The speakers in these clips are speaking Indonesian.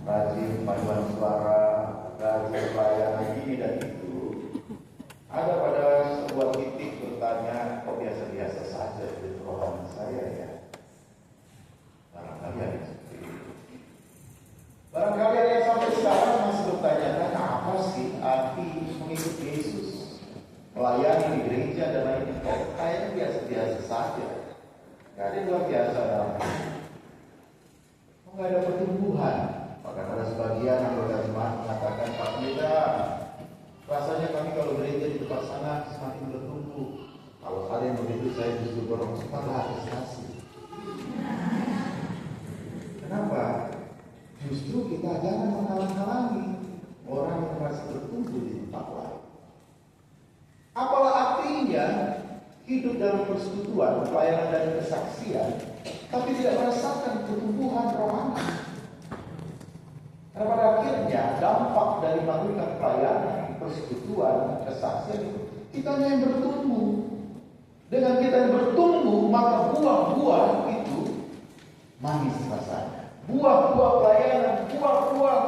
rajin paduan suara, rajin pelayanan ini dan itu, ada pada sebuah titik bertanya, kok biasa-biasa saja di rohani saya ya? Barangkali ada seperti itu. Barangkali ada yang sampai sekarang masih bertanya, apa sih arti mengikuti Yesus? Melayani di gereja dan lain-lain, kok kayaknya biasa-biasa saja. Gak ada yang luar biasa dalam hidup. Nggak ada pertumbuhan. Bahkan ada sebagian anggota jemaat mengatakan, Pak Pendeta, rasanya kami kalau gereja di tempat sana semakin bertumbuh. Kalau ada yang begitu, saya justru dorong cepatlah prestasi. Kenapa? Justru kita jangan menghalang-halangi orang yang masih bertumbuh di tempat lain. Apalah artinya hidup dalam persekutuan, pelayanan dan kesaksian, tapi tidak merasakan pertumbuhan rohani. Karena pada akhirnya dampak dari melakukan pelayanan, persekutuan, kesaksian, kita yang bertumbuh. Dengan kita yang bertumbuh, maka buah-buah itu manis rasanya. Buah-buah pelayanan, buah-buah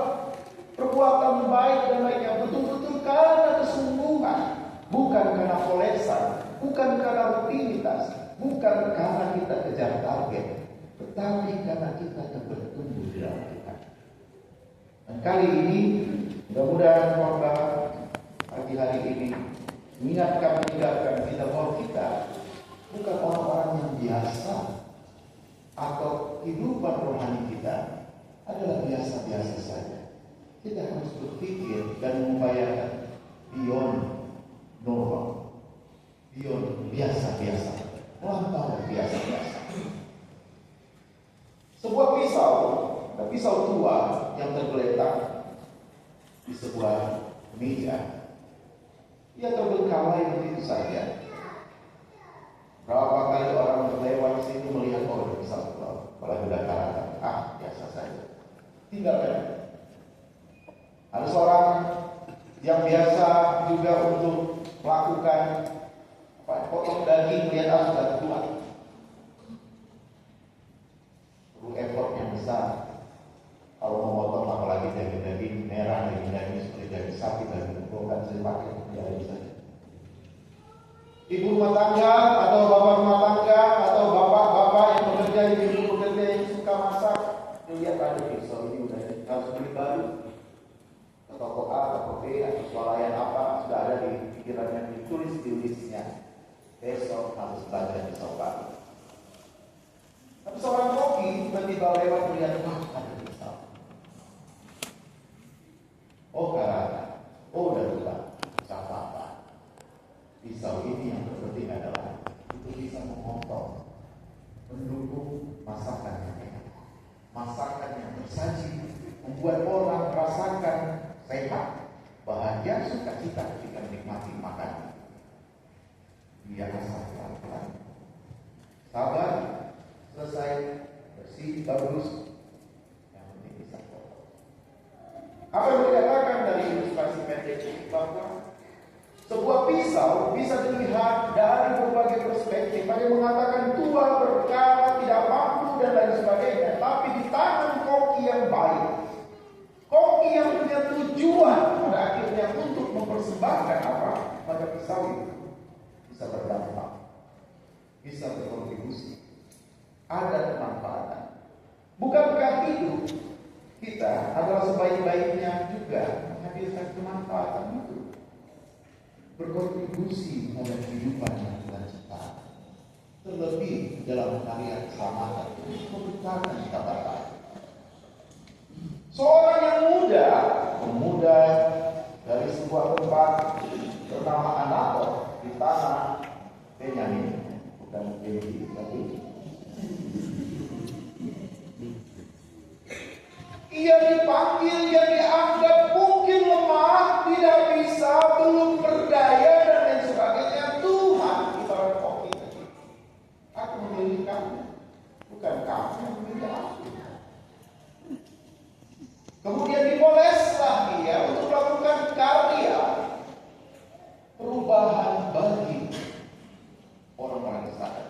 perbuatan baik dan lainnya betul-betul karena kesungguhan, bukan karena polesan, bukan karena rutinitas, bukan karena kita kejar target, tetapi karena kita akan bertumbuh di dalam Tuhan. Dan kali ini, mudah-mudahan khotbah pagi hari ini mengingatkan kita bahwa kita bukan orang-orang yang biasa, atau kehidupan rohani kita adalah biasa-biasa saja. Kita harus berpikir dan mengupayakan beyond normal, beyond biasa-biasa, melampaui biasa-biasa. Sebuah pisau tua yang tergeletak di sebuah meja, ia terbengkalai begitu saja. Berapa kali orang berlewat sini melihat pisau tua, kalau sudah karatan, biasa saja, tinggalkan. Ada seorang yang biasa juga untuk melakukan potong daging, melihat sudah tua, perlu effort yang besar. Kalau mau potong apalagi daging merah, daging seperti daging sapi, daging bukan saya pakai dari saja. Ibu rumah tangga atau bapak rumah tangga atau bapak-bapak yang bekerja, ibu bekerja yang suka masak, lihat ada pisau ini udah harus beli baru. Ke toko A, toko B, atau swalayan apa sudah ada di pikirannya, ditulis di listnya. Besok harus belajar pisau baru. Tapi seorang koki tiba-tiba lewat melihat, ada pisau. Karena udah lupa, tak apa-apa. Pisau ini yang terpenting adalah itu bisa memotong, mendukung masakan yang enak, masakan yang tersaji, membuat orang merasakan sehat, bahagia, sukacita ketika menikmati makanan. Dia asal pelan-pelan, sabar, selesai, bersih, bagus, yang penting bisa potong. Apa yang dikatakan dari ilustrasi pendek ini bahwa sebuah pisau bisa dilihat dari berbagai perspektif. Ada yang mengatakan tua, berkarat, tidak mampu dan lain sebagainya. Tapi di tangan koki yang baik, koki yang punya tujuan pada akhirnya untuk mempersembahkan apa? Pada pisau itu bisa berdampak, bisa berkontribusi, ada kemanfaatan. Bukankah hidup kita adalah sebaik-baiknya juga menghadirkan kemanfaatan itu? Berkontribusi pada kehidupan yang kita ciptakan, terlebih dalam karya keselamatan, memberitakan kabar baik. Seorang yang pemuda dari sebuah tempat bernama Anator di tanah Benyamin, bukan Benji, tapi ia dipanggil, ia dianggap mungkin lemah, tidak bisa, belum berdaya dan lain sebagainya. Tuhan, ibarat koki tadi, aku memilih kamu, bukan kamu yang memilih aku. Kemudian dipoleslah dia untuk melakukan karya perubahan bagi orang-orang Israel.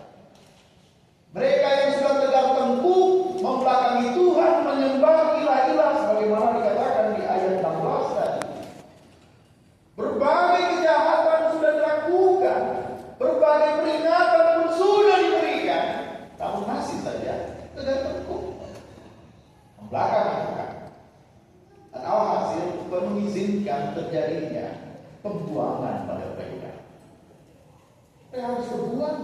Mereka yang sudah tegar tengkuk membelakangi Tuhan, menyembah ilah-ilah sebagaimana membelakangkan, dan alhasil mengizinkan terjadinya pembuangan pada mereka. Mereka harus berbuang.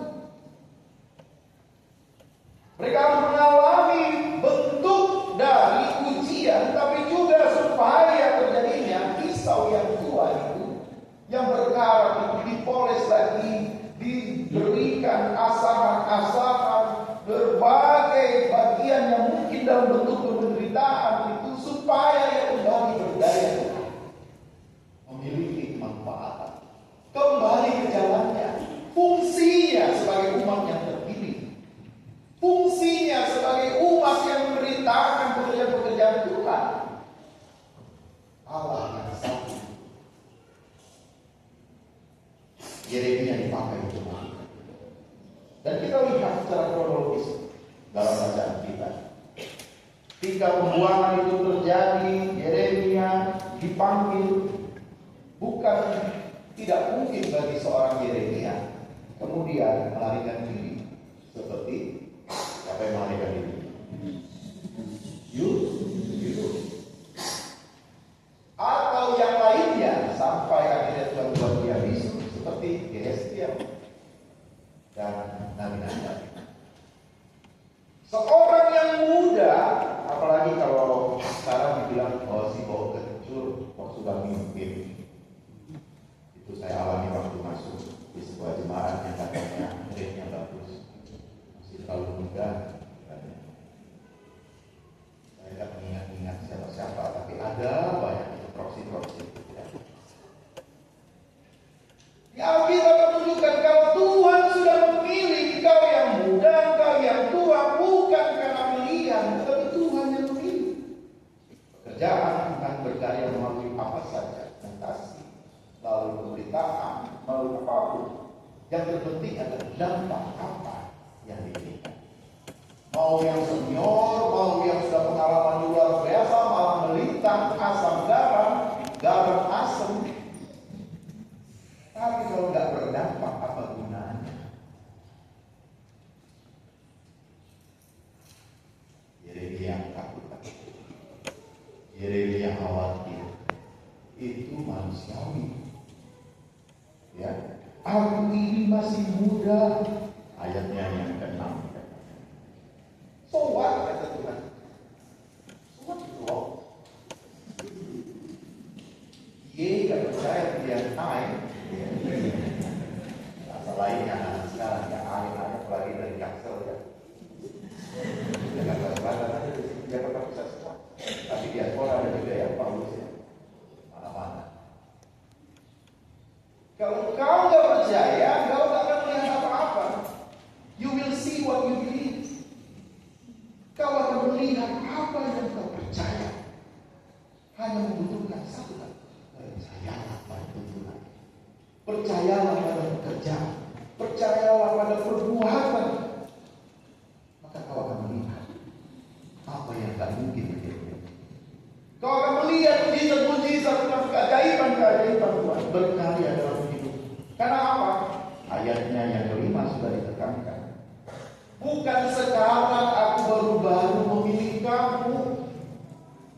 Mereka harus mengalami bentuk dari ujian, tapi juga supaya terjadinya kisau yang tua itu, yang berkarat itu dipoles lagi, diberikan asahan-asahan, berbagai bagian yang mungkin dalam bentuk penderitaan itu, supaya ia kembali berdaya, memiliki kemanfaatan, kembali ke jalannya, fungsinya sebagai umat yang terpilih, fungsinya sebagai umat yang memberitakan pekerjaan-pekerjaan Tuhan. Allah yang satu. Yeremia dipakai untuk itu. Dan kita lihat secara kronologis dalam bacaan kita. Ketika pembuangan itu terjadi, Yeremia dipanggil. Bukan tidak mungkin bagi seorang Yeremia kemudian melarikan diri seperti siapa yang melarikan diri? Yusuf. Atau yang lainnya sampai akhirnya Tuhan buat dia bisu seperti Yehezkiel dan Nabi-Nabi. Seorang yang muda, apalagi kalau sekarang dibilang si bau kencur, sudah mimpin. Itu saya alami waktu masuk di sebuah jemaat yang katanya muridnya bagus, masih terlalu muda. Saya tidak mengingat-ingat siapa-siapa, tapi ada banyak proksi-proksi. Ya, Alkitab menunjukkan kalau Tuhan sudah memilih kau yang muda, kau yang tua, bukan karena pilihan, tetapi Tuhan yang memilih. Pekerjaan Tuhan berdaya melalui apa saja, kasih, lalu pemberitaan, melalui apapun. Yang terpenting adalah dampak apa yang diberikan. Mau yang senior, mau yang sudah pengalaman luar biasa, malah melintang asam garam asam. Tapi kalau nggak berdampak, apa gunanya? Yeremia takut, Yeremia khawatir. Itu manusiawi. Ya, aku ini masih muda. Ayatnya yang ke-6. So what, kata Tuhan? So what is wrong? Ye gak percaya dia time. Bahasa lainnya sekarang ya, akhir-akhir lagi dari Jaksel ya. Dia gak bahasa aja dia tetap bisa sekolah. Tapi dia sekolah ada juga yang Paulus ya. Mana-mana. Kalau kau gak percaya, kau tak akan melihat apa-apa. You will see what you believe. Kau akan melihat apa yang kau percaya. Hanya membutuhkan satu hal. Percayalah pada Tuhan. Percayalah pada pekerjaan. Percayalah pada perbuatan. Maka kau akan melihat apa yang tak mungkin terjadi. Kau akan melihat mujizat-mujizat dan keajaiban-keajaiban Tuhan berkarya dalam hidup. Karena apa? Ayatnya yang kelima sudah ditekankan. Bukan sekarang aku baru-baru memilih kamu.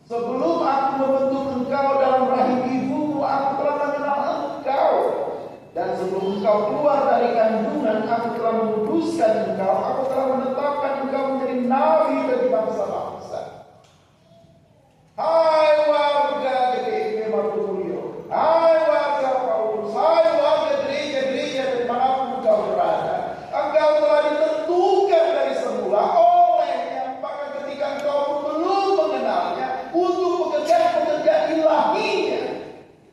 Sebelum aku membentuk engkau dalam rahim ibumu, aku telah mengenal engkau. Dan sebelum engkau keluar dari kandungan, aku telah menguduskan engkau. Aku telah menetapkan engkau menjadi nabi bagi bangsa-bangsa. Hai warga GPIP Martulio, hai warga Paulus, hai warga gereja-gereja dari manapun engkau berada. Engkau telah ditentukan dari semula olehnya, bahkan ketika engkau belum mengenalnya, untuk pekerjaan-pekerjaan ilahinya.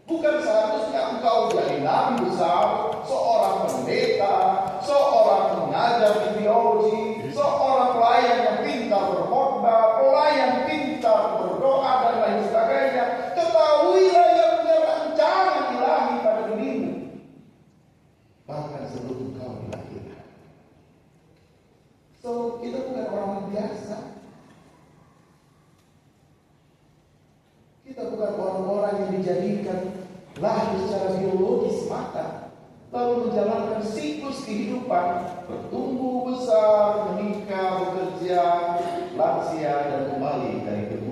Bukan seharusnya engkau jadi nabi besar, seorang pendeta, seorang pengajar teologi, seorang pelayan yang pintar berkhotbah, pelayan pintar berdoa dan lain sebagainya. Ketahuilah yang punya rancangan ilahi pada dirimu, bahkan sebelum engkau dilahirkan. So, kita bukan orang biasa. Kita bukan orang-orang yang dijadikan lahir secara biologis mata, lalu menjalankan siklus kehidupan, bertumbuh besar, menikah, bekerja, lansia, dan kembali dari kedua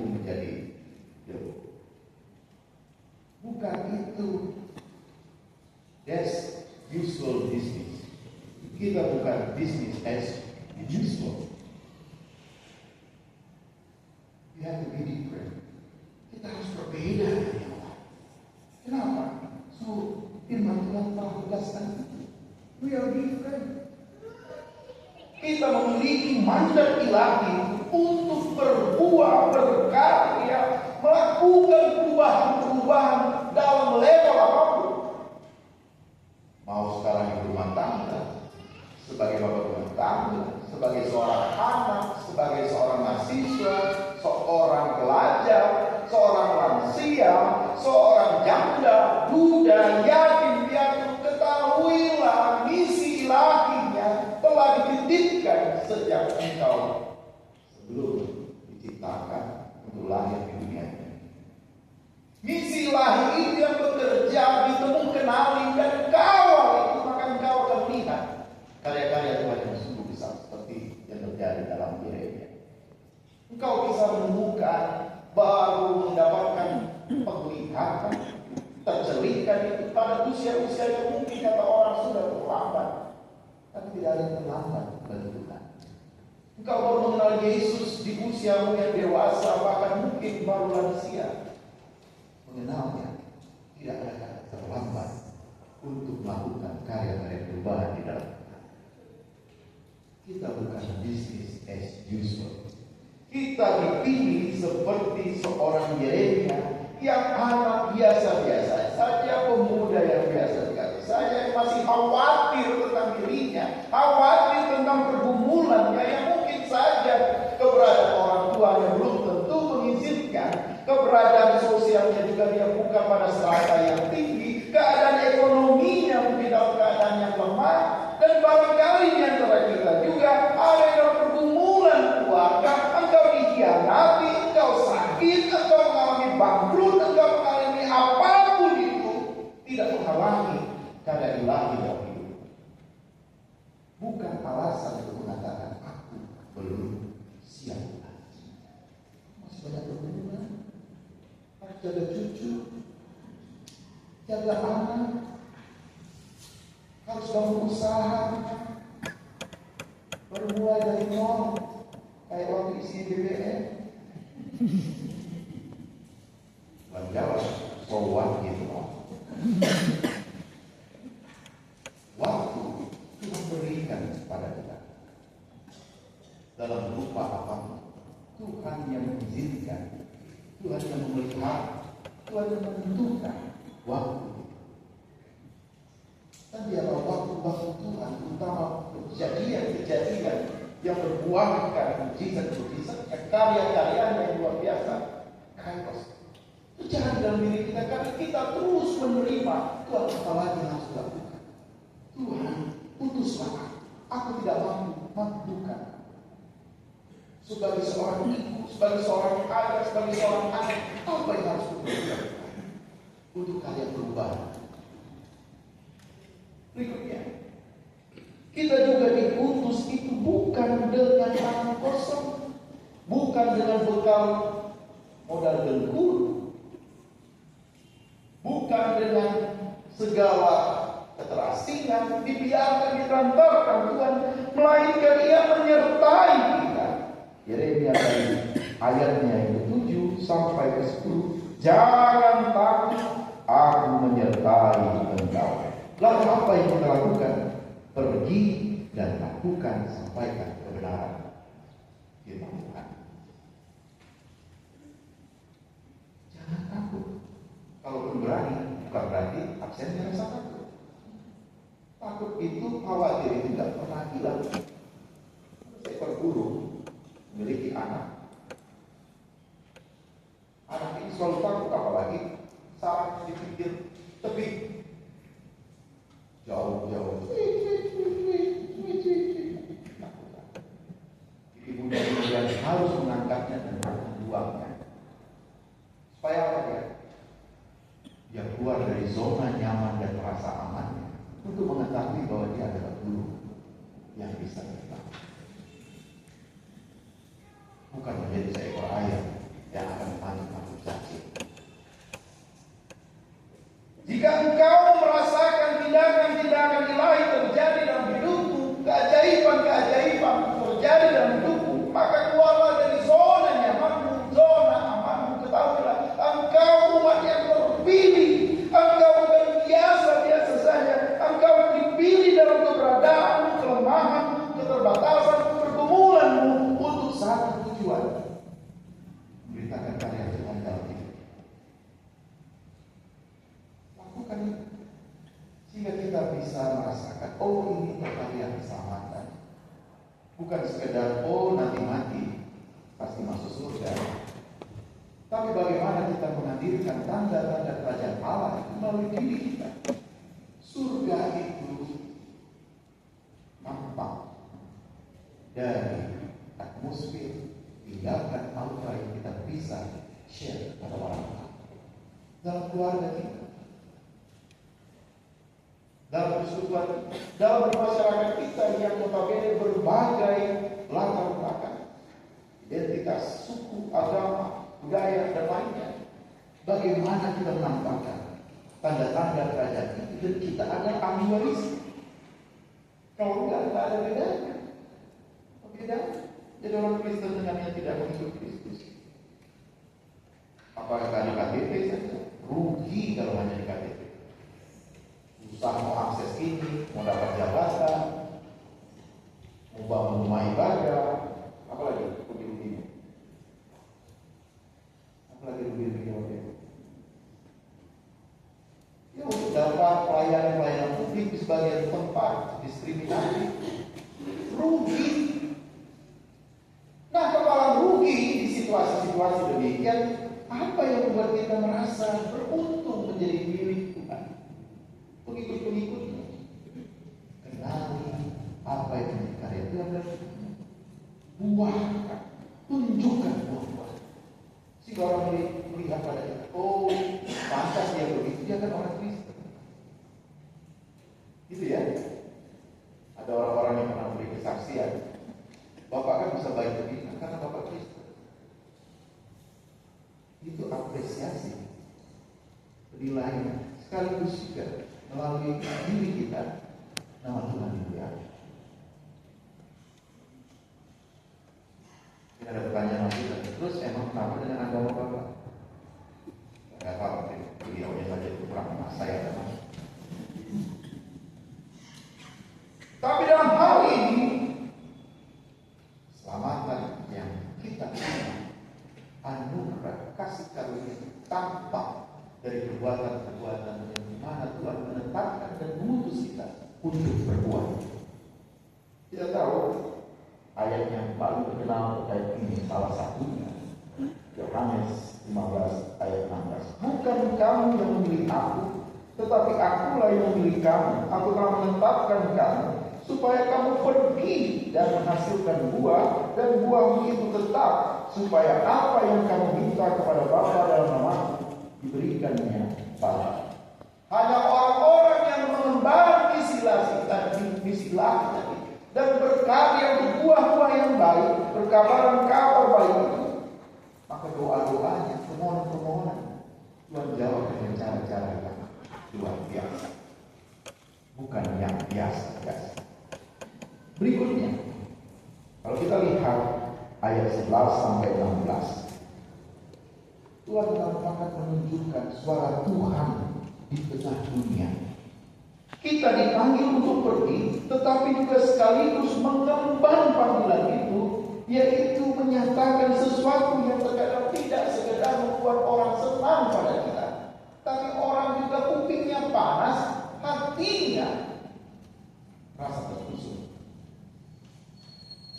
Kita bukan business as usual. We have to be different. Kita harus berbeda dari yang lain. Kenapa? So, firman Tuhan telah tegaskan itu. We are different. Kita memiliki mandat ilahi untuk berbuah, berkarya, melakukan perubahan-perubahan dalam level apapun. Mau sekarang di rumah tangga, sebagai bapak rumah tangga, sebagai seorang anak, sebagai seorang mahasiswa, seorang pelajar, seorang lansia, seorang janda, duda, yatim piatu, ketahuilah misi ilahinya telah dititipkan sejak engkau sebelum diciptakan untuk lahir di dunia ini. Misi ilahi itu yang bekerja, ditemu, kenali, dan kawal itu, maka engkau akan melihat karya-karya Tuhan yang sungguh besar seperti yang terjadi dalam Yeremia. Engkau bisa menemukan, baru mendapatkan penglihatan, tercerahkan itu pada usia-usia yang mungkin kata orang sudah terlambat. Tapi tidak ada yang terlambat bagi Tuhan. Engkau baru mengenal Yesus di usiamu yang dewasa, bahkan mungkin baru lansia. Mengenalnya, tidak ada kata terlambat untuk melakukan karya-karya perubahan di dalam Tuhan. Kita bukan business as usual. Kita dipilih seperti seorang Yeremia yang anak biasa-biasa saja, pemuda yang biasa-biasa saja, yang masih khawatir tentang dirinya, khawatir tentang pergumulannya, yang mungkin saja keberadaan orang tuanya belum tentu mengizinkan, keberadaan sosialnya juga dia bukan pada strata yang tinggi, keadaan ekonominya mungkin dalam keadaan yang lemah, dan barangkali di antara kita juga ada yang dalam pergumulan keluarga, engkau dikhianati, engkau sakit, engkau mengalami bangkrut, engkau mengalami apapun itu, tidak menghalangi karya ilahi dalam hidup. Bukan alasan untuk mengatakan aku belum siap. Masih banyak pergumulan, harus jaga cucu, jaga anak, harus bangun usaha, baru mulai dari nol, kayak waktu isi BBM. Jawab, sowan gitu. Waktu Tuhan berikan kepada kita dalam rupa apapun. Tuhan yang mengizinkan, Tuhan yang memelihara, Tuhan yang menentukan waktu. Tapi apa waktu-waktu Tuhan, terutama kejadian-kejadian yang berbuahkan mujizat-mujizat, karya-karyanya yang luar biasa, kairos. Jangan dalam diri kita, karena kita terus menerima. Tuhan, apa lagi yang harus dilakukan? Tuhan, putuslah aku tidak mampu bukan. Sebagai seorang ibu, sebagai seorang ayah, sebagai seorang anak, apa yang harus dilakukan untuk kalian perubahan? Berikutnya, kita juga diutus itu bukan dengan tangan kosong, bukan dengan bekal modal dengkul, bukan dengan segala keterasingan dibiarkan ditelantarkan Tuhan, melainkan Ia menyertai kita. Yeremia tadi ayatnya yang ke-7 sampai ke-10, jangan takut, aku menyertai engkau. Lalu apa yang kita lakukan? Pergi dan lakukan, sampaikan kebenaran firman Tuhan. Jangan takut. Kalaupun berani, bukan berarti absennya rasa takut. Takut itu, khawatir itu tidak pernah hilang. Seekor burung memiliki anak. Anak ini selalu takut, apalagi saat dipikir tebing jauh-jauh. Ibu dan kemudian harus mengangkatnya dan membuangnya. Supaya apa ya? Dia keluar dari zona nyaman dan merasa amannya untuk mengetahui bahwa dia adalah guru yang bisa terbang. Bukan menjadi seekor ayam yang akan mati cacing. Jika engkau merasakan tindakan-tindakan ilahi terjadi dalam hidupmu, terpilih. Engkau bukan biasa-biasa saja. Engkau dipilih dalam keberadaan, kelemahan, keterbatasan, pergumulanmu untuk satu tujuan. Beritakan karya Tuhan dalam hidup. Lakukan itu. Sehingga kita bisa merasakan, oh ini pertanyaan keselamatan. Bukan sekedar, oh nanti mati, pasti masuk surga. Tapi bagaimana kita menghadirkan tanda-tanda kerajaan Allah itu melalui diri kita. Surga itu nampak dari atmosfer, tinggalkan apa yang kita bisa share pada orang lain. Dalam keluarga kita, dalam persekutuan, dalam masyarakat kita yang notabene berbagai latar belakang, identitas, suku, agama, budaya, dan lainnya. Bagaimana kita menampakkan tanda-tanda kerajaan itu dan kita ada ahli waris? Kalau enggak ada bedanya. Beda. Jadi orang Kristen dengan yang tidak mengikut Kristus. Apakah karena KTP saja? Rugi kalau hanya di KTP. Susah mau akses ini, mau dapat jabatan, mau bangun rumah ibadah, apalagi rugi-ruginya. Apalagi rugi-ruginya waktu itu. Ya untuk dapat pelayanan publik di sebagian tempat diskriminasi, rugi. Nah, kalau rugi di situasi-situasi demikian, apa yang membuat kita merasa beruntung menjadi milik Tuhan? Pengikut-pengikutnya kenali apa yang menjadi karya Tuhan dan buahkan, tunjukkan buah-buah. Sehingga orang melihat pada kita, oh pantas dia begitu, dia kan orang Kristen. Gitu ya. Ada orang-orang yang pernah memberi kesaksian, Bapak kan bisa baik begini karena Bapak Kristen. Itu apresiasi, penilaian, sekaligus juga melalui diri kita, nama Tuhan dimuliakan. Ini ada pertanyaan lagi, terus emang kenapa dengan agama Bapak? Tidak apa-apa, beliaunya saja itu kurang emas, saya teman. Tapi dalam hal ini, keselamatan yang kita terima, anugerah kasih karunia tampak dari perbuatan-perbuatan yang dimana Tuhan menetapkan dan mengutus kita untuk berbuat. Kita tahu ayat yang paling terkenal terkait ini salah satunya Yohanes 15 ayat 16. Bukan kamu yang memilih aku, tetapi akulah yang memilih kamu. Aku telah menetapkan kamu supaya kamu pergi dan menghasilkan buah, dan buahmu itu tetap, supaya apa yang kamu minta kepada Bapa dalam namaku diberikannya pada. Hanya orang-orang yang mengemban misi tadi dan berkarya untuk buah-buah yang baik, berkabaran kabar baik itu, maka doa-doanya, permohonan-permohonan Tuhan jawab dengan cara-cara yang luar biasa, bukan yang biasa-biasa. Berikutnya, kalau kita lihat ayat 11 sampai 16, Tuhan akan menunjukkan suara Tuhan di tengah dunia. Kita dipanggil untuk pergi, tetapi juga sekaligus mengemban panggilan itu, yaitu menyatakan sesuatu yang terkadang tidak sekedar membuat orang senang pada kita, tapi orang juga kupingnya panas, hatinya rasa tertusuk.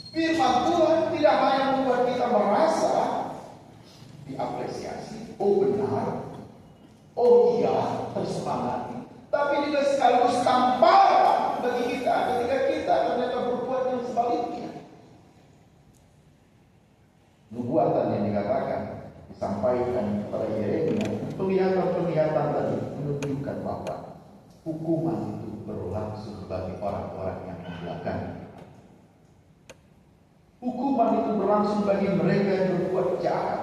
Firman Tuhan tidak hanya membuat kita merasa diapresiasi, oh benar, oh iya, tersemangati, tapi juga sekaligus tamparan bagi kita ketika kita ternyata berbuat yang sebaliknya. Nubuatan yang dikatakan, disampaikan kepada Yeremia, penglihatan-penglihatan tadi menunjukkan bahwa hukuman itu berlangsung bagi orang-orang yang membelakangi. Hukuman itu berlangsung bagi mereka yang berbuat jahat,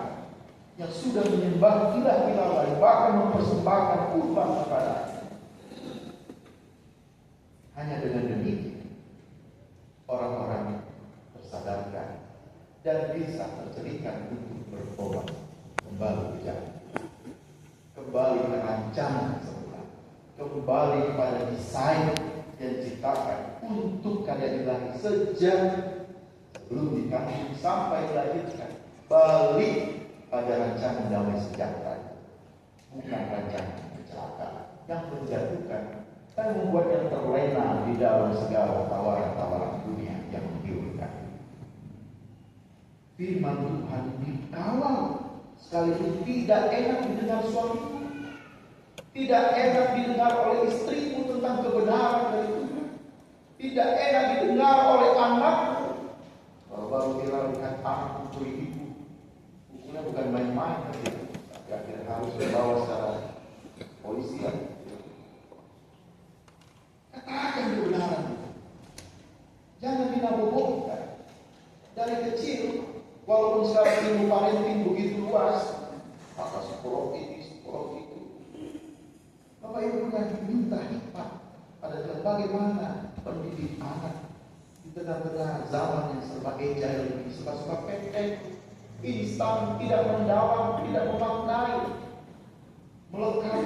yang sudah menyembah ilah-ilah lain, bahkan mempersembahkan kurban kepadanya. Hanya dengan demikian orang-orang tersadarkan dan bisa tercerahkan untuk bertobat kembali ke jalan, kembali ke rancangan semula, kembali kepada desain yang diciptakan untuk kalian ilahi sejak sebelum dikandung sampai dilahirkan. Balik pada rancangan damai sejahtera, bukan rancangan kecelakaan yang menjatuhkan dan membuatnya terlena di dalam segala tawaran-tawaran dunia yang menggiurkan. Firman Tuhan dikawal, sekalipun tidak enak didengar suamimu, tidak enak didengar oleh istrimu tentang kebenaran dari Tuhan, tidak enak didengar oleh anakmu. Kalau baru kita lihat anak pukul ibu, pukulnya bukan main-main, tapi akhirnya harus dibawa secara polisi. Katakan kebenaran, jangan dinabobokan. Dari kecil, walaupun sekarang ilmu parenting begitu luas, maka psikolog ini, psikolog itu, Bapak Ibu kan diminta hikmat pada jalan bagaimana pendidik anak di tengah-tengah zaman yang serba agile, serba pendek, instan, tidak mendalam, tidak memaknai, melekat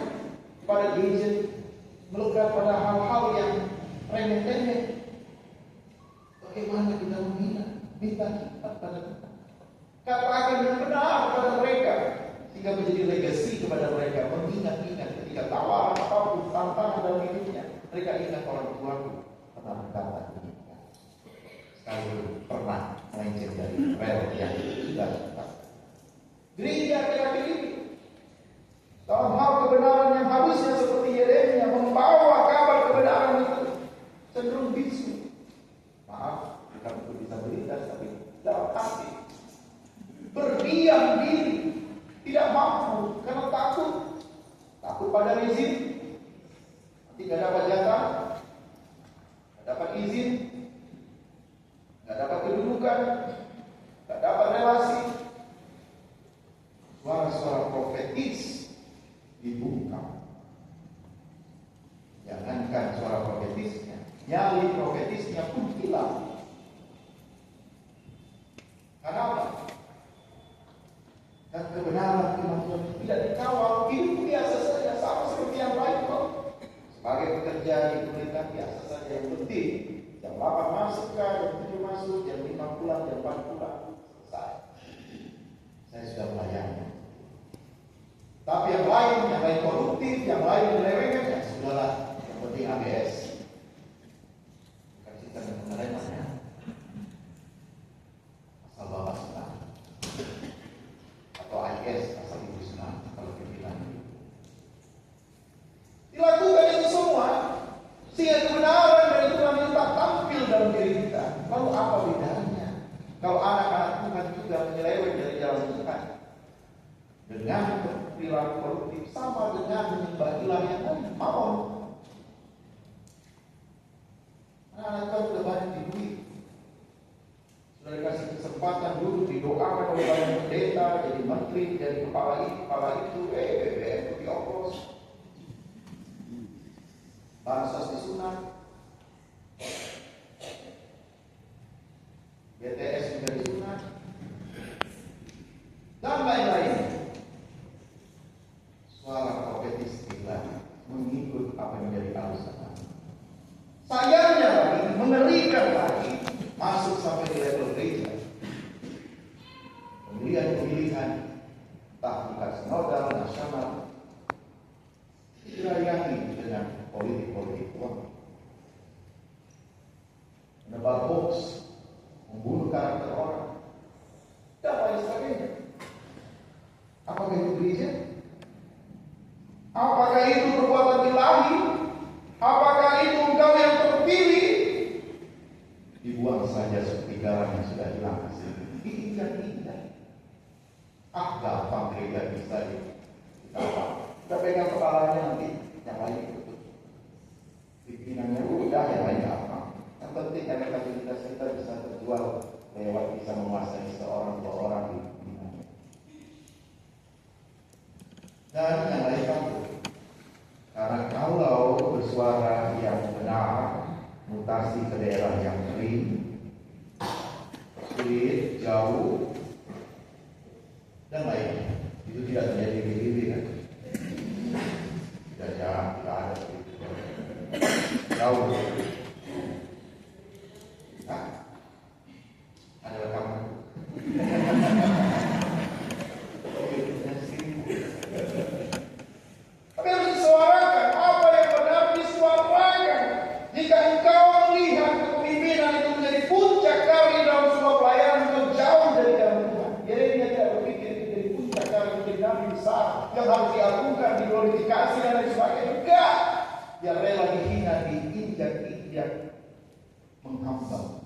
pada gadget, melekat pada hal-hal yang remeh-temeh. Bagaimana kita minta hikmat pada kita, katakan yang benar kepada mereka, sehingga menjadi legasi kepada mereka. Mengingat-ingat ketika tawaran apapun, tantangan dalam hidupnya, mereka ingat orang tuaku pernah berkata demikian. Sekali pernah melenceng dari rel yang sudah tetap. Gereja akhir-akhir ini dalam hal kebenaran yang harusnya seperti Yeremia membawa kabar kebenaran itu cenderung bisu. Maaf, bukan untuk disabilitas, tapi dalam hati berdiam diri, tidak mampu karena takut pada rezim, nanti gak dapat jatah, gak dapat izin, gak dapat kedudukan, gak dapat relasi. Suara-suara profetis dibungkam. Jangankan suara profetisnya, nyali profetisnya pun hilang. Kenapa? Dan kebenaran firman Tuhan tidak dikawal, hidup biasa saja, sama seperti yang lain kok. Sebagai pekerja di pemerintahan biasa saja, yang penting jam 8 masuk jam 7 masuk, jam 5 pulang, jam 4 pulang, selesai. Saya sudah melayani. Tapi yang lain koruptif, yang lain menyelewengkan, ya sudahlah, yang penting ABS. Bukan sistem pemerintahan ya. Asal bapak senang. Atau IS, asal ibu senang, kalau pimpinan. Dilakukan itu semua, sehingga kebenaran dari Tuhan itu tak tampil dalam diri kita. Lalu apa bedanya kalau anak-anak Tuhan juga menyeleweng dari jalan Tuhan dengan perilaku koruptif, sama dengan menyembah ilah yang lain? Mamon. Anak-anak Tuhan sudah banyak diberi, sudah dikasih kesempatan dulu, didoakan oleh banyak pendeta, jadi menteri, jadi kepala itu, BBM itu dioplos, bansos disunat, BTS juga disunat, dan lain-lain. Suara profetis kita mengikut apa yang menjadi alasan. Sayangnya lagi, mengerikan lagi, masuk sampai di level gereja. Pemilihan-pemilihan, tak dikasih modal nasional, dirayani dengan politik-politik uang, menebar hoax, membunuh karakter orang, dan lain sebagainya. Apakah itu gereja? Apakah itu perbuatan ilahi? Apakah itu engkau yang terpilih? Dibuang saja seperti garam yang sudah hilang hasilnya. Diingat-ingat. Gampang gereja bisa kita pegang kepalanya, nanti yang lain itu pimpinannya udah, yang lain gampang. Yang penting elektabilitas kita bisa terjual lewat bisa menguasai seorang dua orang di pimpinannya. Dan yang lain kamu, karena kalau bersuara yang benar, mutasi ke daerah yang kering, sulit, jauh, dan lainnya, itu tidak terjadi di PBB kan? yang harus diagungkan, diglorifikasi dan lain sebagainya. Enggak. Dia rela dihina, diinjak-injak, menghamba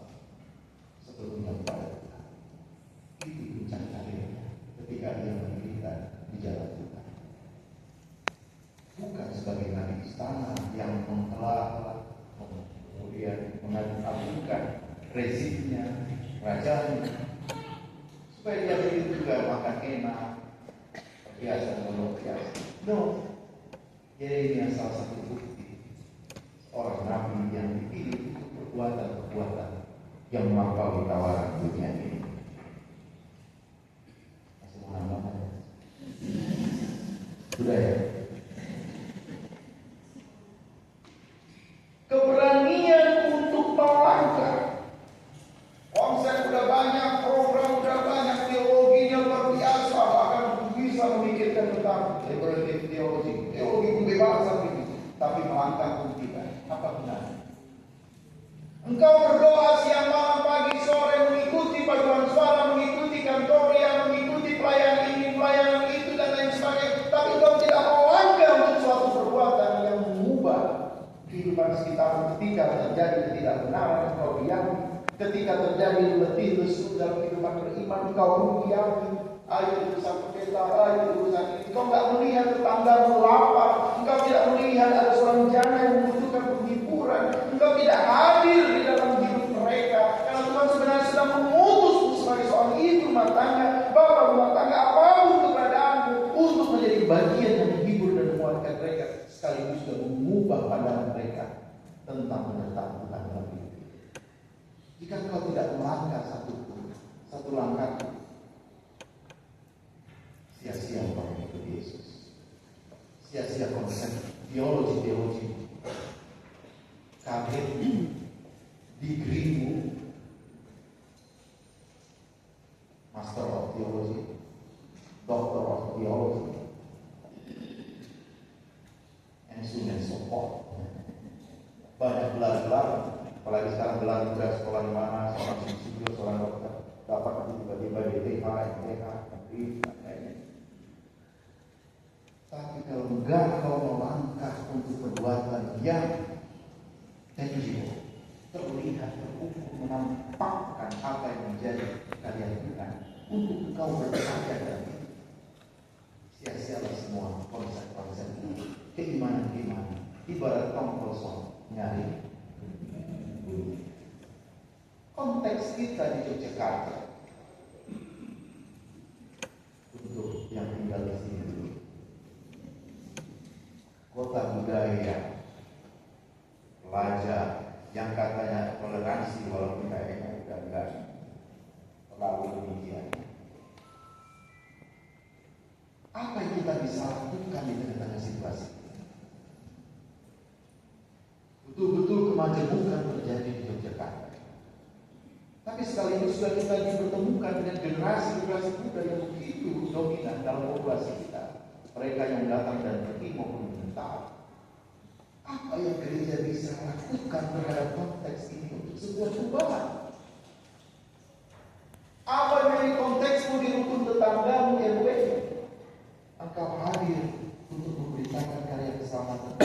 sebelumnya kepada Tuhan. Itu puncak karirnya ketika dia menderita di jalan Tuhan. Bukan sebagai nabi istana yang mengkelak, kemudian mengagungkan rezimnya, kerajaannya, supaya dia begitu juga makan enak, biasa menolong biasa. No, Yeremia salah satu bukti orang nabi yang dipilih untuk perbuatan-perbuatan yang melampaui tawaran dunia ini. Masih mau nambah? Sudah ya? Keberanian untuk melangkah. Konsep udah banyak, program udah banyak, teologinya luar biasa, bahkan bisa memikirkan tentang liberative teologi pembebasan begitu, tapi melangkah pun tidak. Apa benar? Engkau berdoa siang malam pagi sore, mengikuti paduan suara, mengikuti kantoria, mengikuti pelayanan ini, pelayanan itu dan lain sebagainya, tapi engkau tidak melangkah untuk suatu perbuatan yang mengubah kehidupan sekitar. Ketika terjadi ketidakbenaran, engkau diami. Ketika terjadi letih lesu dalam kehidupan beriman, engkau diami. Ayo urusan pendeta, ayo urusan ini. Engkau tidak melihat tetanggamu lapar, engkau tidak melihat ada seorang janda yang membutuhkan penghiburan, engkau tidak hadir di dalam hidup mereka. Karena Tuhan sebenarnya sedang mengutusmu sebagai seorang ibu rumah tangga, bapak rumah tangga, apapun keberadaanmu, untuk menjadi bagian yang menghibur dan menguatkan mereka, sekaligus juga mengubah pandangan mereka tentang penyertaan Tuhan dalam hidup. Jika engkau tidak melangkah satu langkah, sia-sia engkau mengikuti Yesus, sia-sia konsep teologi, karir, degreemu, Master of Theology, Doctor of Theology, and so on and so forth. Banyak gelar-gelar, apalagi sekarang gelar juga sekolah di mana, seorang psikolog, seorang dokter, dapat nanti tiba-tiba DTH, MTH, MPI, dan lainnya. Tapi kalau enggak kau melangkah untuk perbuatan yang tangible, terlihat, terukur, menampakkan apa yang menjadi karya Tuhan untuk engkau berkarya dan itu, sia-sialah semua konsep-konsep ini. Keimanan ibarat tong kosong nyari bunyi. Konteks kita di Yogyakarta, untuk yang tinggal di sini dulu, kota budaya, pelajar yang katanya toleransi, walaupun kayaknya udah enggak terlalu demikian. Apa yang kita bisa lakukan di tengah-tengah situasi ini? Betul-betul kemajemukan terjadi di Yogyakarta. Tapi sekaligus juga kita dipertemukan dengan generasi muda yang begitu dominan dalam populasi kita. Mereka yang datang dan pergi maupun menetap. Apa yang gereja bisa lakukan terhadap konteks ini untuk sebuah perubahan? Apa yang menjadi konteksmu di rukun tetanggamu RW? Engkau hadir untuk memberitakan karya keselamatan,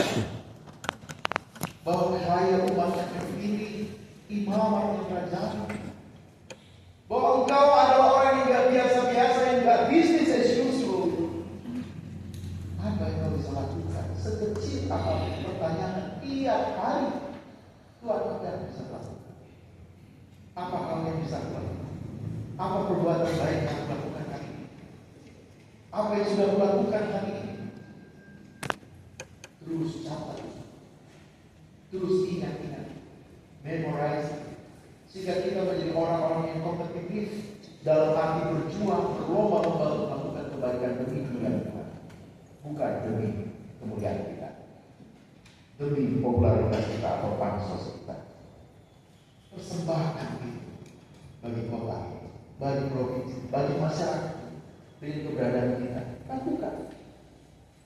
bahwa kaya umat yang terpilih, imamat yang kerajaan, bahwa engkau adalah orang yang gak biasa-biasa, yang gak business as usual. Apa yang kau bisa lakukan? Sekecil apapun pertanyaan tiap hari, Tuhan apa yang bisa lakukan? Apa hal yang bisa lakukan? Apa perbuatan baik yang lakukan hari ini? Apa yang sudah melakukan hari ini? Terus catat, terus ingat-ingat, memorize, sehingga kita menjadi orang-orang yang kompetitif dalam arti berjuang, berlomba-lomba untuk melakukan kebaikan demi kemuliaan Tuhan, bukan demi kemuliaan kita, demi popularitas kita atau pansos kita. Persembahkan itu bagi kota, bagi provinsi, bagi masyarakat, dengan keberadaan kita. Lakukan.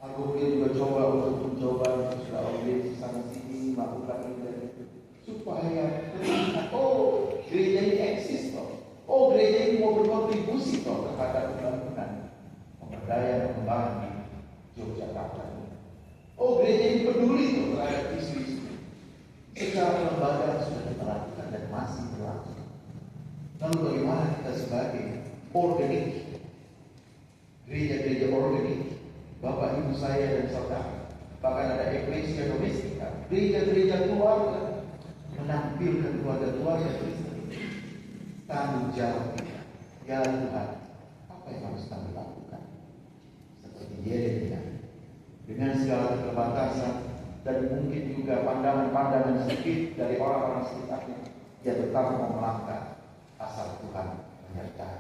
Aku juga coba untuk mencoba sudah audiens sana sini, melakukan ini dan itu, supaya terlihat, oh gereja ini eksis toh, oh gereja ini mau berkontribusi toh terhadap pembangunan, pemberdayaan, pengembangan gereja ini peduli tuh terhadap isu-isu. Secara lembaga sudah kita lakukan dan masih berlangsung. Lalu bagaimana kita sebagai organik, gereja-gereja organik, Bapak Ibu saya dan saudara, bahkan ada eklesia domestika, gereja-gereja keluarga, menampilkan keluarga-keluarga Kristen. Tanggung jawab kita, ya Tuhan, apa yang harus kami lakukan? Seperti Yeremia, dengan segala keterbatasan dan mungkin juga pandangan-pandangan sedikit dari orang-orang sekitarnya, dia tetap mau melangkah asal Tuhan menyertai.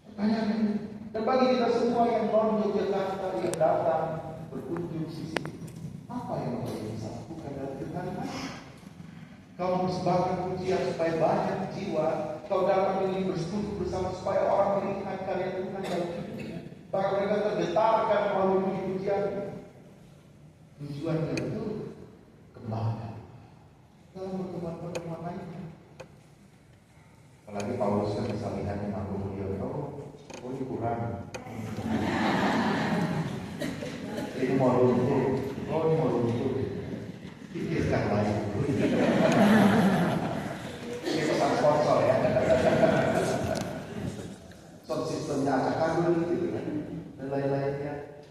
Pertanyaannya, dan bagi kita semua yang non Yogyakarta yang datang berkunjung di sini, apa yang kau bisa lakukan dalam kehidupan? Kau mempersembahkan pujian supaya banyak jiwa. Kau datang ini bersekutu bersama supaya orang melihat karya Tuhan dalam hidupnya. Bahkan mereka tergetarkan melalui pujian. Tujuannya itu kembangkan dalam pertemuan-pertemuan lainnya. Apalagi Paulus kan bisa lihatnya mampu beliau, oh ini kurang. Ini mau runtuh, oh ini mau runtuh. Pikirkan lagi. Ini pesan sponsor ya. Sound systemnya acak-acak gitu kan, dan lain-lainnya.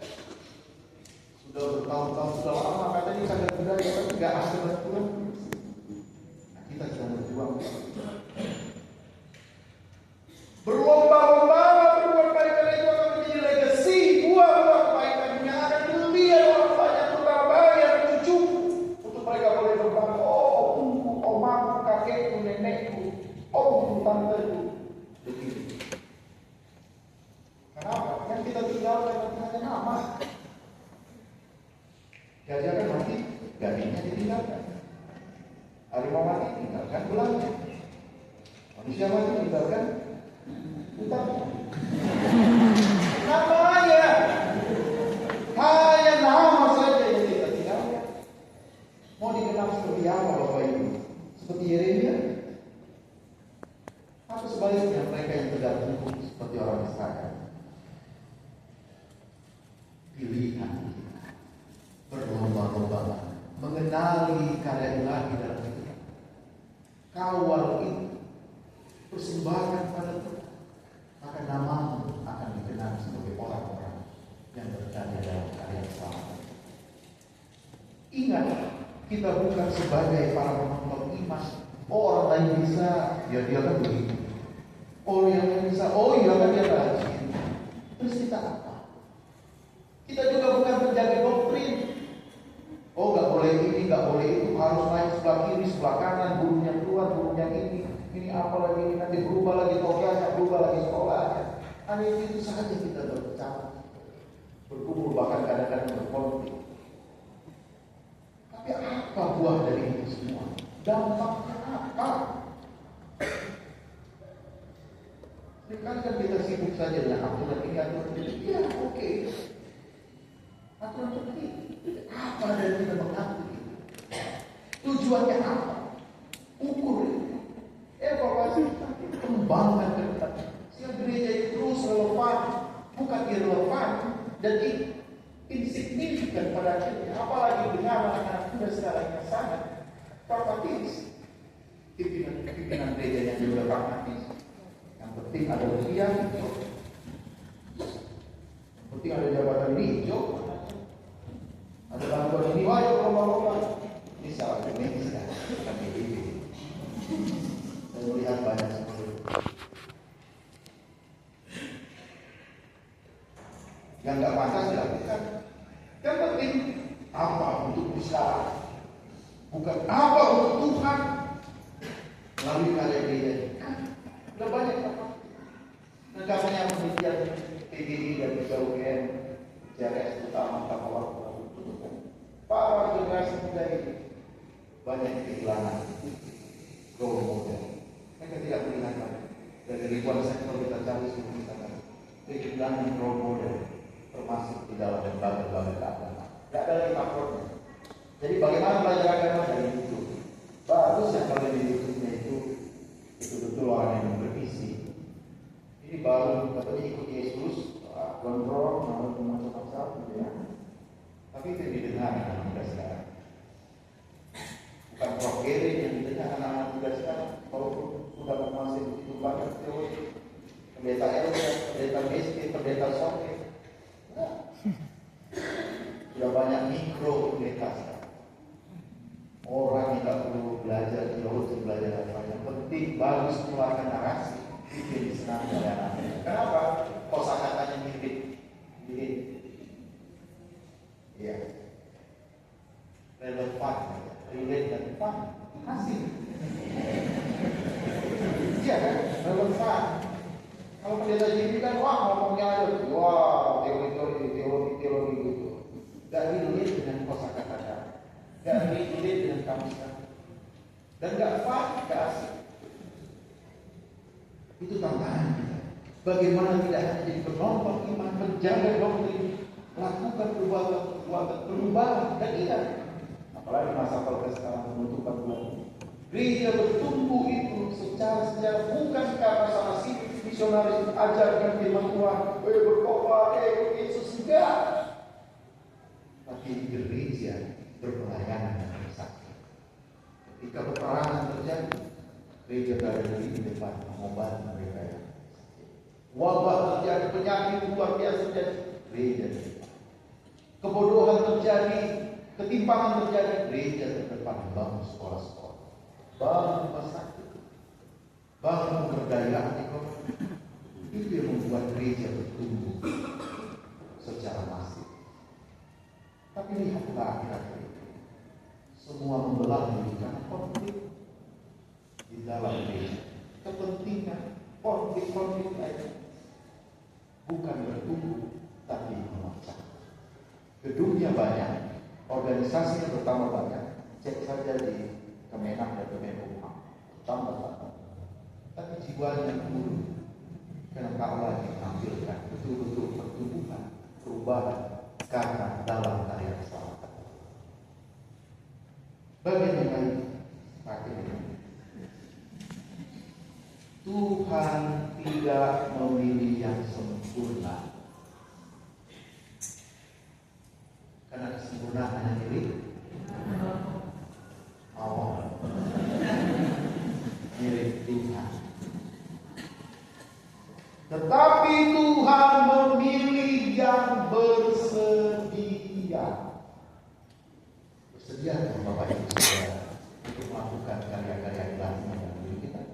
Sudah bertahun-tahun, sudah lama katanya cagar budaya, tapi nggak ada berkurang. Nah, kita sedang berjuang. Berlomba-lomba berbuat baik karena itu akan menjadi legasi buah-buah kebaikan yang akan kemudian orang banyak berbahagia dan cucu untuk mereka boleh berbangga. Oh, tunggu, omaku, kakekku, nenekku, omku, tanteku. Begitu. Kenapa? Yang kita tinggalkan hanya nama. Gajah kan mati, gadingnya ditinggalkan. Harimau mati, tinggalkan belangnya. Manusia mati, tinggalkan utangnya. Namanya hanya nama saja yang kita tinggalkan. Mau dikenal seperti apa Bapak Ibu? Seperti Yeremia? Atau sebaliknya mereka yang tegak lembut seperti orang Israel? Pilihan kita berlomba-lomba mengenali karya ilahi dalam hidup. Kawal itu persembahkan pada Tuhan, maka namamu akan dikenal sebagai orang-orang yang berada dalam karya keselamatan. Ingat, kita bukan sebagai para penonton iman. Oh, orang lain bisa, ya dia kan begitu. Oh, yang lain bisa, oh iya kan dia rajin. Terus kita apa? Kita juga bukan menjaga doktrin. Oh, nggak boleh ini, nggak boleh itu, harus naik sebelah kiri, sebelah kanan, burungnya keluar, burungnya ini apa lagi, ini nanti berubah lagi topianya, berubah lagi sekolahnya. Hanya itu saja kita berbicara, berkumpul bahkan kadang-kadang berkonflik. Tapi apa buah dari itu semua? Dampaknya apa? Sekarang kan kita sibuk saja dengan aturan ini, aturan itu. Ya, oke. Aturan seperti itu. Apa dari kita mengatur itu? Tujuannya apa? Ukur itu. Evaluasi, kembangkan ke depan. Sehingga gereja itu terus relevan, bukan irrelevan dan insignifikan pada akhirnya. Apalagi dengan anak-anak muda sekarang yang sangat pragmatis. Pimpinan gereja yang juga pragmatis. Yang penting ada ujian, yang penting ada jabatan hijau, ada bantuan ini, ayo lomba-lomba. Ini salah Indonesia, bukan PBB. Saya melihat banyak seperti itu. Yang nggak pantas dilakukan. Yang penting apa untuk bisa, bukan apa untuk Tuhan melalui karya gereja. Sudah banyak apa? Dan katanya penelitian PGI dan PGUN, CRS utama kapal para generasi muda ini banyak kehilangan role model. Mereka tidak melihat lagi. Dari ribuan sektor kita cari semua kita kan kehilangan role model, termasuk di dalam lembaga-lembaga agama. Tidak ada lagi makronya. Jadi bagaimana belajar agama dari itu? Bagus yang kalian didukungnya itu betul-betul orang yang bervisi. Ini baru katanya ikut Yesus, gondrong, macam-macam gitu ya. Tapi itu Sudah banyak mikro pendeta. Orang yang tidak perlu belajar teologi, belajar apa yang penting bagus mengeluarkan narasi itu yang disenangi oleh anak-anak. Kenapa? Kosakatanya mirip. Iya. Relevan, relate dan fun, asik. Iya kan? Relevan. Kalau pendeta jadi kan ngomongnya aja, teologi gitu. Gak relate dengan kosakata, gak relate dengan kamusan, dan gak fun, gak asik. Itu tantangan kita. Bagaimana tidak hanya jadi penonton iman, menjaga doktrin, lakukan perbuatan perubahan, dan ingat, apalagi masa kalau sekarang menutupan bulan ini. Gereja bertumbuh itu secara sejarah bukan karena sama si misionaris ajarkan firman Tuhan, berkhotbah, Yesus, enggak. Tapi gereja berpelayanan dan bersaksi. Ketika peperangan terjadi, gereja berada di depan mengobati mereka yang sakit. Wabah terjadi, penyakit luar biasa terjadi, gereja di depan. Kebodohan terjadi, ketimpangan terjadi, gereja di depan membangun sekolah-sekolah, bangun rumah sakit, bangun pemberdayaan ekonomi. Itu yang membuat gereja bertumbuh secara masif. Tapi lihatlah akhir-akhir itu, semua membelah diri karena konflik di dalam gereja, kepentingan, konflik lain, bukan bertumbuh tapi memecah. Gedungnya banyak, organisasinya bertambah banyak. Cek saja di Kemenak dan Kemenkumham, tambah. Tapi jiwanya turun. Karena Allah menampilkan betul-betul pertumbuhan, perubahan karena dalam karya keselamatan. Bagian yang lain, akhirnya Tuhan tidak memilih yang sempurna, karena kesempurnaan hanya milik Allah, milik Tuhan. Tetapi Tuhan memilih yang bersedia. Bersedia kan Bapak Ibu Saudara untuk melakukan karya-karya ilahi dalam diri kita?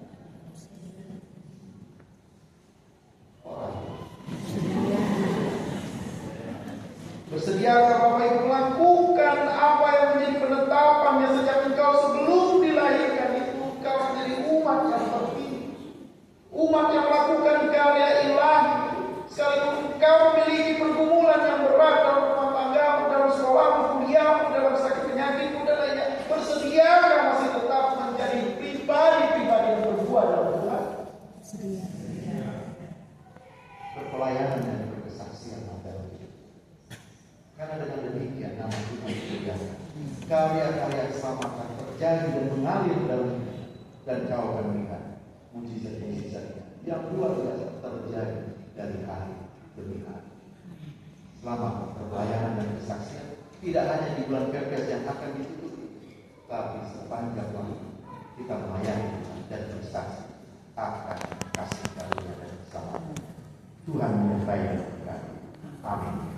Bersediakah Bapak Ibu melakukan apa yang menjadi penetapannya sejak engkau sebelum dilahirkan itu? Engkau menjadi umat yang terpilih, umat yang melakukan karya ilahi. Sekalipun engkau memiliki pergumulan yang berat dalam rumah tanggamu, dalam sekolahmu, kuliahmu, dalam sakit penyakitmu dan lainnya, bersediakah masih tetap menjadi pribadi-pribadi yang berbuah dalam Tuhan? Sedia. Berpelayanan dan berkesaksian dalam hidup. Karena dengan demikian nama Tuhan disediakan. Karya-karya keselamatan terjadi dan mengalir dalam hidup, dan kau akan melihat mujizat-mujizatnya yang luar biasa terjadi dari hari demi hari. Selama pelayanan dan kesaksian tidak hanya di bulan Kepes yang akan ditutup, tapi sepanjang waktu kita melayani dan bersaksi akan kasih karunia dan keselamatan. Tuhan menyertai kita. Amin.